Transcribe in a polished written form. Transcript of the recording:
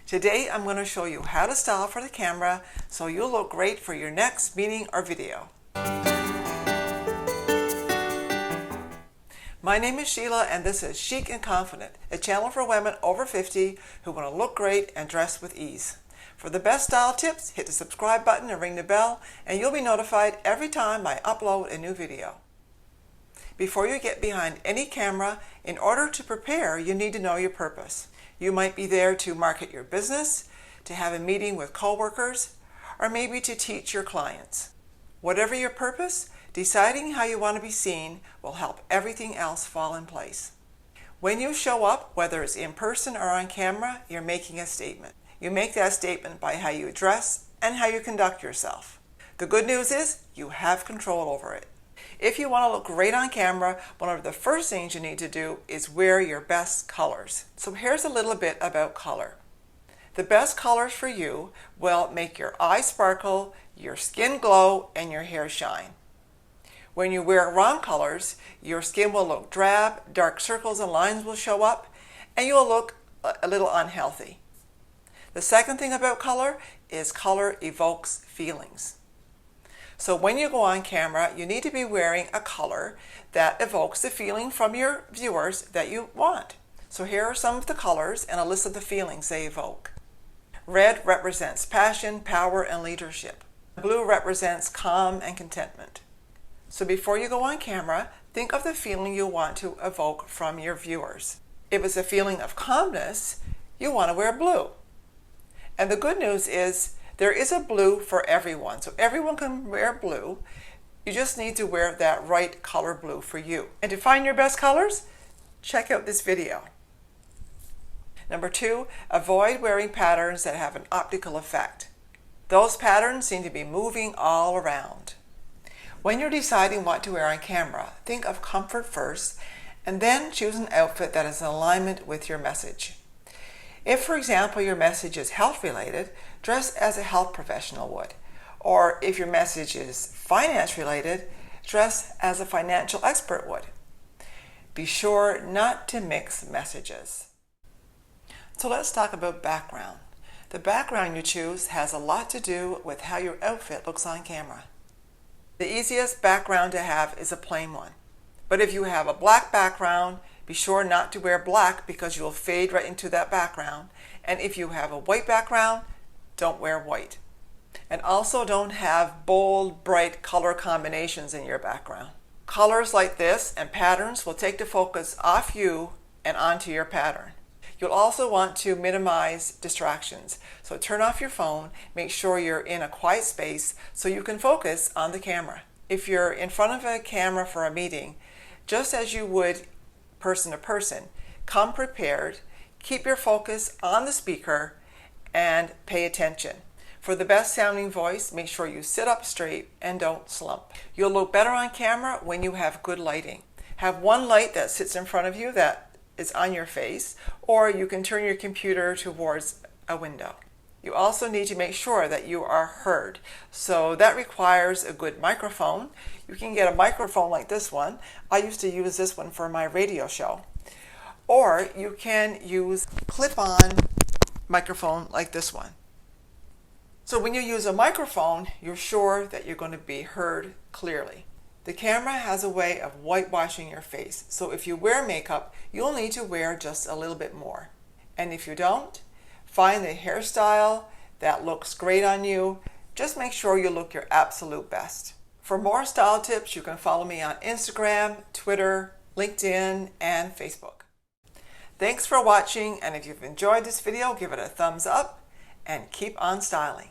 Today I'm going to show you how to style for the camera so you'll look great for your next meeting or video. My name is Sheila and this is Chic and Confident, a channel for women over 50 who want to look great and dress with ease. For the best style tips, hit the subscribe button and ring the bell and you'll be notified every time I upload a new video. Before you get behind any camera, in order to prepare, you need to know your purpose. You might be there to market your business, to have a meeting with coworkers, or maybe to teach your clients. Whatever your purpose, deciding how you want to be seen will help everything else fall in place. When you show up, whether it's in person or on camera, you're making a statement. You make that statement by how you dress and how you conduct yourself. The good news is you have control over it. If you want to look great on camera, one of the first things you need to do is wear your best colors. So here's a little bit about color. The best colors for you will make your eyes sparkle, your skin glow, and your hair shine. When you wear wrong colors, your skin will look drab, dark circles and lines will show up, and you will look a little unhealthy. The second thing about color is color evokes feelings. So when you go on camera, you need to be wearing a color that evokes the feeling from your viewers that you want. So here are some of the colors and a list of the feelings they evoke. Red represents passion, power, and leadership. Blue represents calm and contentment. So before you go on camera, think of the feeling you want to evoke from your viewers. If it's a feeling of calmness, you want to wear blue. And the good news is there is a blue for everyone, so everyone can wear blue. You just need to wear that right color blue for you. And to find your best colors, check out this video. Number 2, avoid wearing patterns that have an optical effect. Those patterns seem to be moving all around. When you're deciding what to wear on camera, think of comfort first, and then choose an outfit that is in alignment with your message. If, for example, your message is health-related, dress as a health professional would. Or if your message is finance-related, dress as a financial expert would. Be sure not to mix messages. So let's talk about background. The background you choose has a lot to do with how your outfit looks on camera. The easiest background to have is a plain one. But if you have a black background, be sure not to wear black because you'll fade right into that background. And if you have a white background, don't wear white. And also don't have bold, bright color combinations in your background. Colors like this and patterns will take the focus off you and onto your pattern. You'll also want to minimize distractions. So turn off your phone, make sure you're in a quiet space so you can focus on the camera. If you're in front of a camera for a meeting, just as you would person to person, come prepared, keep your focus on the speaker, and pay attention. For the best sounding voice, make sure you sit up straight and don't slump. You'll look better on camera when you have good lighting. Have one light that sits in front of you that is on your face, or you can turn your computer towards a window. You also need to make sure that you are heard. So that requires a good microphone. You can get a microphone like this one. I used to use this one for my radio show. Or you can use a clip-on microphone like this one. So when you use a microphone, you're sure that you're going to be heard clearly. The camera has a way of whitewashing your face. So if you wear makeup, you'll need to wear just a little bit more. And if you don't, find the hairstyle that looks great on you. Just make sure you look your absolute best. For more style tips, you can follow me on Instagram, Twitter, LinkedIn, and Facebook. Thanks for watching, and if you've enjoyed this video, give it a thumbs up and keep on styling.